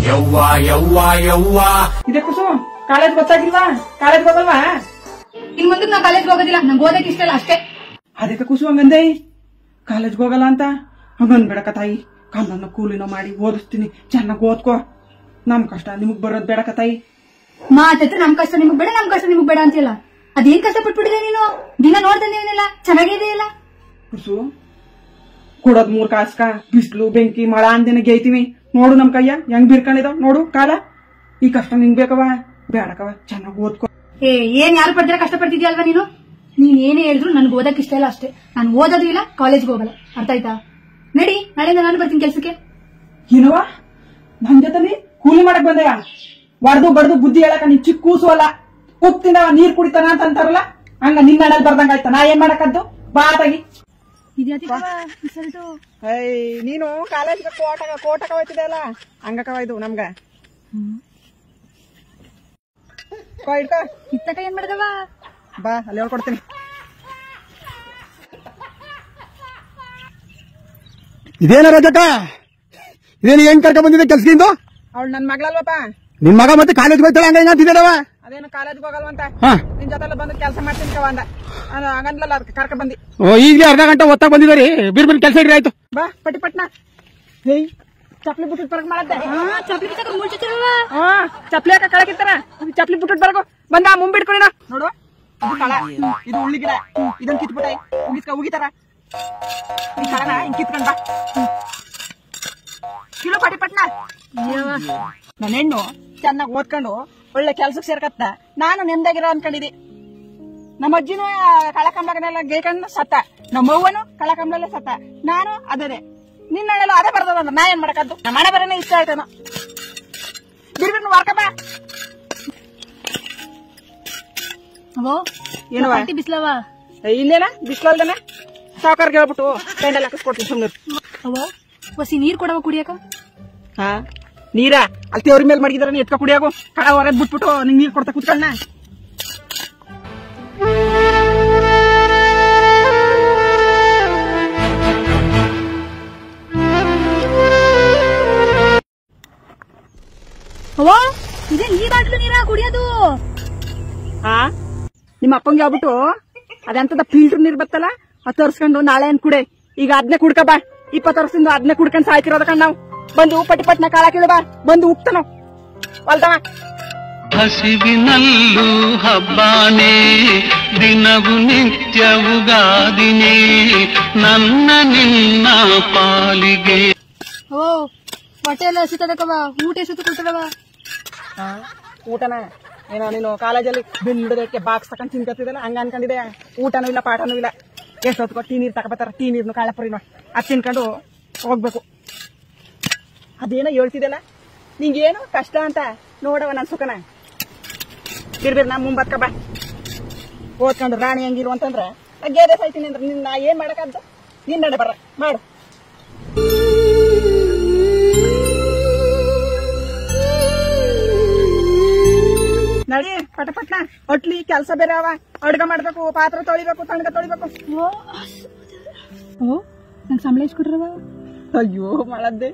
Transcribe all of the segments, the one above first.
ಯವ್ವಾ ಯವ್ವಾ ಯವ್ವಾ ಇದೆ ಕುಸು ಕಾಲೇಜ್ ಗೊತ್ತಾಗಿಲ್ವಾ? ಕಾಲೇಜ್ ಹೋಗಲ್ವಾ? ಇನ್ ಮುಂದಕ್ಕೆ ನಾ ಕಾಲೇಜ್ ಹೋಗೋದಿಲ್ಲ, ನಂಗೆ ಓದಕ್ಕೆ ಇಷ್ಟ ಇಲ್ಲ ಅಷ್ಟೇ. ಅದಕ್ಕೆ ಕುಸು ಹಂಗಂದೆ ಕಾಲೇಜ್ಗೆ ಹೋಗಲ್ಲ ಅಂತ ಹಂಗಂದ್ಬೇಡಕ ತಾಯಿ. ಕಲ್ಲನ್ನ ಕೂಲಿನೋ ಮಾಡಿ ಓದಿಸ್ತೀನಿ, ಚೆನ್ನಾಗಿ ಓದ್ಕೋ. ನಮ್ ಕಷ್ಟ ನಿಮಗ್ ಬರೋದ್ ಬೇಡಕ ತಾಯಿ. ಮಾತತ್ರ ನಮ್ ಕಷ್ಟ ನಿಮಗ್ ಬೇಡ, ನಮ್ ಕಷ್ಟ ನಿಮಗ್ ಬೇಡ ಅಂತಿಲ್ಲ. ಅದೇನ್ ಕಷ್ಟ ಪಟ್ಬಿಟ್ಟಿದೆ ನೀನು? ದಿನ ನೋಡ್ತಂದೇನಿಲ್ಲ, ಚೆನ್ನಾಗಿದೆ ಇಲ್ಲ. ಕುಸು ಕೊಡೋದ್ 3 ಕಾಸ್ಕ ಬಿಸ್ಲು ಬೆಂಕಿ ಮಳ ಅಂದೇನೆ ಗೇಯ್ತೀವಿ. ನೋಡು ನಮ್ ಕೈಯ ಹೆಂಗ್ ಬಿರ್ಕೊಂಡಿದಾವ್ ನೋಡು ಕಾಲ. ಈ ಕಷ್ಟ ನಿಂಗ್ ಬೇಕವ ಬೇಡಕವ, ಚೆನ್ನಾಗಿ ಓದ್ಕೋ. ಏನ್ ಯಾರು ಪಡ್ದಿರ ಕಷ್ಟ ಪಡ್ತಿದ್ಯಲ್ವಾ ನೀನು? ನೀನ್ ಏನೇ ಹೇಳಿದ್ರು ನನ್ಗೆ ಓದಕ್ ಇಷ್ಟ ಇಲ್ಲ ಅಷ್ಟೇ. ನಾನು ಓದೋದು ಇಲ್ಲ, ಕಾಲೇಜ್ಗೆ ಹೋಗಲ್ಲ, ಅರ್ಥ ಆಯ್ತಾ? ನಡಿ, ನಾಳೆಯಿಂದ ನಾನು ಬರ್ತೀನಿ ಕೆಲ್ಸಕ್ಕೆ. ಏನವ ನನ್ ಜೊತೆ ಕೂಲಿ ಮಾಡಕ್ ಬಂದೆಯ? ಬಡ್ದು ಬಡ್ದು ಬುದ್ಧಿ ಹೇಳಕ ನೀ ಚಿಕ್ಕ ಕೂಸು ಅಲ್ಲ. ಉಪ್ಪಿನ ನೀರ್ ಕುಡಿತಾನ ಅಂತ ಅಂತಾರಲ್ಲ, ಹಂಗ ನಿನ್ನ ನಡಲ್ ಬರ್ದಂಗ ಆಯ್ತಾ? ನಾ ಏನ್ ಮಾಡಕದ್ದು ಬಾತಾಗಿ. ನೀನು ಕಾಲೇಜ್ಗೆ ಕೋಟಕ ಹೋಯ್ತಿದೆ ಅಲ್ಲ, ಹಂಗಕವ ಇದು ನಮ್ಗ. ಇತ್ತಕ ಏನ್ ಮಾಡ್ದವ? ಬಾ ಅಲ್ಲಿ ಹೇಳ್ಕೊಡ್ತೀನಿ. ಇದೇನ ರಜಕ, ಇದೇನು ಹೆಂಗ್ ಕರ್ಕೊಂಡ್ ಬಂದಿದೆ ಕೆಲ್ಸದಿಂದ? ಅವಳು ನನ್ ಮಗಳಲ್ವಪ್ಪ. ನಿನ್ ಮಗ ಮತ್ತೆ ಕಾಲೇಜ್ ಹೋಗ್ತಾಳೆ ಹಂಗ ಹಿಂಗಂತಿದ್ದೇವ? ಅದೇನು ಕಾಲೇಜ್ಗೆ ಹೋಗಲ್ವಂತ, ನಿನ್ ಜೊತೆಲ್ಲ ಬಂದು ಕೆಲಸ ಮಾಡ್ತೀನಿ ಕವ ಅಂದ. ಹಂಗಂದ್ಲಲ್ಲ ಅದಕ್ಕೆ ಕರ್ಕ ಬಂದಿ. ಈಗಲೇ ಅರ್ಧ ಗಂಟೆ ಒತ್ತಾಗ ಬಂದಿದ್ದಾರೆ, ಬಿರ್ ಕೆಲಸ ಇಡ್ರಿ ಆಯ್ತು. ಬಾ ಪಟ್ಟಿ ಪಟ್ನ. ಚಪ್ಲಿ ಬಿಟ್ಟಿಟ್ ಬರಕ್ ಮಾಡತ್ತೆ. ಚಪ್ಲಿ ಹಾಕ ಕಳಕಿತ್ತಾರ, ಚಪ್ಲಿ ಬಿಟ್ಟಿಟ್ ಬರಕು ಬಂದ ಮುಂಬಿಟ್ಕೊಳಿನ. ನೋಡು ಕಳ, ಇದು ಉಳ್ಳಿ ಗಿಡ, ಇದನ್ ಕಿತ್ಬಿಟ್ಟ ಉಗಿತಾರ. ಈ ಕಳನ ಹಿಂಗ್ ಕಿತ್ಕೊಂಡ್ ಬಾ ಕಿಲೋ ಪಟ್ಟಿ ಪಟ್ನ. ನನ್ನ ಹೆಣ್ಣು ಚೆನ್ನಾಗಿ ಓದ್ಕೊಂಡು ಒಳ್ಳೆ ಕೆಲ್ಸಕ್ಕೆ ಸೇರ್ಕತ್ತ. ನಾನು ನೆಮ್ಮದಿಯಾಗಿರೋ ಅನ್ಕೊಂಡಿದ್ದೆ. ನಮ್ಮ ಅಜ್ಜಿನೂ ಕಳಕಂಬನೆಲ್ಲ ಗೇಕಂಡು ಸತ್ತ, ನಮ್ಮ ಅವ್ವನು ಕಳಕಂಬಲಲ್ಲೇ ಸತ್ತ. ನಾನು ಅದೇ ನಿನ್ನೆಲ್ಲ ಅದೇ ಬರ್ತದ. ನಾ ಏನ್ ಮಾಡಕದ್ದು? ನಮ್ಮ ಮನೆ ಬರೇನೆ ಇಷ್ಟ ಆಯ್ತಾನ. ಬಿರ್ಬಿಟ್ಟು ಮಾರ್ಕಪ್ಪ. ಏನವ ಬಿಸ್ಲವ? ಇಲ್ಲೇನ ಬಿಸ್ಲಲ್ದನೆ ಸಾವುಕಾರ್ಗೆ ಹೇಳ್ಬಿಟ್ಟು ಪೆಂಡಲ್ ಹಾಕಿಸ್ಕೊಡ್ತೀನಿ ಸುಮ್ಮನೆ. ಹೊಸಿ ನೀರ್ ಕೊಡವ ಕುಡಿಯಕ? ಹಾ ನೀರ ಅಲ್ಲಿ ತೇವ್ರ ಮೇಲೆ ಮಡಗಿದಾರ, ನೀ ಎತ್ಕ ಕುಡಿಯಾಗು. ಕಡ ಹೊರದ್ ಬಿಟ್ಬಿಟ್ಟು ನಿಂಗೆ ನೀರ್ ಕೊಡ್ತಾ ಕುತ್ಕೊಳ್ಳ. ಇದೇ ಈ ಬಾಟ್ಲು ನೀರ ಕುಡಿಯೋದು? ಹಾ ನಿಮ್ಮ ಅಪ್ಪಂಗೆ ಹೇಳ್ಬಿಟ್ಟು ಅದಂತದ ಫಿಲ್ಟರ್ ನೀರ್ ಬತ್ತಲ್ಲ, ಅದು ತರ್ಸ್ಕೊಂಡು ನಾಳೆ ಏನ್ ಕುಡೆ. ಈಗ ಅದನ್ನೇ ಕುಡ್ಕ ಬಾ. 20 ವರ್ಷದಿಂದ ಅದನ್ನೇ ಕುಡ್ಕೊಂಡ್ ಸಾಯ್ತಿರೋದ ಕಣ್ ನಾವು. ಬಂದು ಪಟ್ಟಿ ಪಟ್ನ ಕಾಳ ಕೀಳು ಬಾ, ಬಂದು ಉಕ್ತಾನ ಹೊಲ್ದವ. ಹಸಿವಿನಲ್ಲೂ ಹಬ್ಬಾನೇ, ದಿನವು ನಿತ್ಯವುಗಾದಿನೇ, ನನ್ನ ನಿನ್ನ ಪಾಲಿಗೆ. ಹೊಟ್ಟೆ ಎಲ್ಲ ಹಸಿತದಕವ, ಊಟ ಎಸತ್ತು ಕೊಟ್ಟದವ. ಊಟನ ಏನೋ ನೀನು ಕಾಲೇಜಲ್ಲಿ ಬಿಂಡದಕ್ಕೆ ಬಾಕ್ಸ್ ತಕೊಂಡ್ ತಿನ್ಕತ್ತಿದಲ್ಲ, ಹಂಗ ಅನ್ಕೊಂಡಿದೆ. ಊಟನೂ ಇಲ್ಲ ಪಾಠನೂ ಇಲ್ಲ. ಎಷ್ಟೊತ್ಕೊ ಟೀ ನೀರ್ ತಗೋಬತ್ತಾರ, ಟೀ ನೀರ್ನು ಕಾಳಪುರಿನೋ ಅದ್ ತಿನ್ಕೊಂಡು ಹೋಗ್ಬೇಕು. ಅದೇನೋ ಹೇಳ್ತಿದಲ್ಲ ನಿಂಗೇನು ಕಷ್ಟ ಅಂತ ನೋಡವ ನನ್ ಸುಖನ. ಬಿರ್ಬಿರ್ ನಾ ಮುಂಬತ್ಕ ಬಾ. ಓದ್ಕೊಂಡು ರಾಣಿ ಹಂಗಿರು ಅಂತಂದ್ರ ಗೇದೆ ಸಾಯ್ತೀನಿ ಅಂದ್ರೆ ನಾ ಏನ್ ಮಾಡಕದ್ದು? ನಿನ್ ನಡೆ ಬರ್ರ ಮಾಡು. ನಡಿ ಪಟಪಟ್ನ ಹೊಟ್ಲಿ ಕೆಲ್ಸ ಬೇರೆ ಅವ. ಅಡ್ಗ ಮಾಡ್ಬೇಕು, ಪಾತ್ರ ತೊಳಿಬೇಕು, ತಣ್ಣಗ ತೊಳಿಬೇಕು. ನಂಗೆ ಸಂಬಳ ಎಷ್ಟು ಕೊಟ್ರವ? ಅಯ್ಯೋ ಮಾಡದ್ದೆ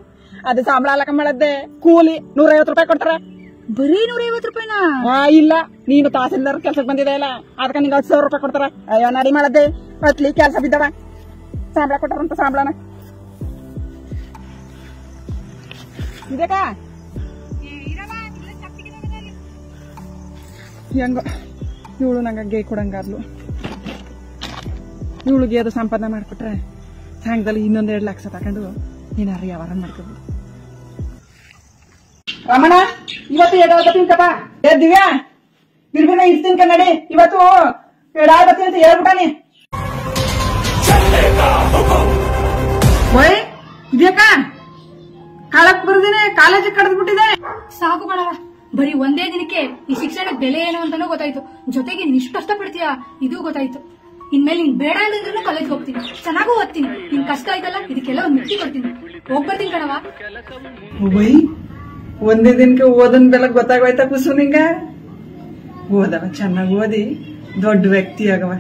ಅದು ಸಂಬಳ ಅಲ್ಲಕ ಮಾಡದ್ದೆ. ಕೂಲಿ 150 ರೂಪಾಯಿ ಕೊಡ್ತಾರ. ಬರೀ 150 ರೂಪಾಯಿನಾ? ಇಲ್ಲ, ನೀನು ತಹಸೀಲ್ದಾರ್ ಕೆಲ್ಸಕ್ಕೆ ಬಂದಿದೆ ಅಲ್ಲ, ಅದಕ್ಕೆ ನಿಂಗೆ 10,000 ರೂಪಾಯಿ ಕೊಡ್ತಾರ. ಅಯ್ಯೋ ನಡಿ ಮಾಡದ್ದೆ. ಹೊಟ್ಲಿ ಕೆಲ್ಸ ಬಿದ್ದವ, ಸಂಬಳ ಕೊಟ್ಟಾರಂತ ಸಂಬಳನ ಇದಕ್ಕ ಹೆಂಗ ಇವಳು ನಂಗೆ ಗೇ ಕೊಡಂಗಾದ್ಲು. ಇವಳಿಗೆ ಅದು ಸಂಪಾದನೆ ಮಾಡ್ಕೊಟ್ರೆ ಸಾಯಂಕಾಲ ಇನ್ನೊಂದ್ 2 ಲಕ್ಷ ತಕೊಂಡು ಏನಾರು ವ್ಯವಹಾರ ಮಾಡ್ಕೋಬೋದು. ರಮಣ ಇವತ್ತು ಎಡಾಗತ್ತೀನಿ ಕಪ್ಪ. ದಿವ್ಯಾ ಬಿರ್ಬಿನ ಇರ್ತೀನಿ ಕನ್ನಡಿ. ಇವತ್ತು ಎಡಾಗತ್ತೀನಿ ಅಂತ ಹೇಳ್ಬಿಟ್ಟಾನಿ. ಇದ್ಯಾಕ ಕಾಲಕ್ ಬರ್ದೇನೆ ಕಾಲೇಜಿಗೆ ಕಡ್ದು ಬಿಟ್ಟಿದೆ. ಸಾಕು ಕಣವ, ಬರೀ ಒಂದೇ ದಿನಕ್ಕೆ ಈ ಶಿಕ್ಷಣಕ್ಕೆ ಬೆಲೆ ಏನು ಅಂತಾನೂ ಗೊತ್ತಾಯ್ತು. ಜೊತೆಗೆ ನೀನ್ ಇಷ್ಟು ಕಷ್ಟಪಡ್ತೀಯ ಇದು ಗೊತ್ತಾಯ್ತು. ಇನ್ಮೇಲೆ ನೀನ್ ಬೇಡ ಅಂದ್ರೂ ಕಾಲೇಜ್ ಹೋಗ್ತೀನಿ, ಚೆನ್ನಾಗೂ ಓದ್ತೀನಿ. ನಿನ್ ಕಷ್ಟ ಆಯ್ತಲ್ಲ, ಇದಕ್ಕೆಲ್ಲ ಒಂದ್ ಮಿಟ್ಟಿ ಕೊಡ್ತೀನಿ. ಹೋಗ್ಬರ್ತೀನಿ ಕಣವ. ಒಂದೇ ದಿನಕ್ಕೆ ಓದನ್ ಬೆಲೆ ಗೊತ್ತಾಗೋಯ್ತಾ ಕುಸು ನಿಂಗ? ಓದವ ಚೆನ್ನಾಗಿ ಓದಿ ದೊಡ್ಡ ವ್ಯಕ್ತಿ ಆಗವ.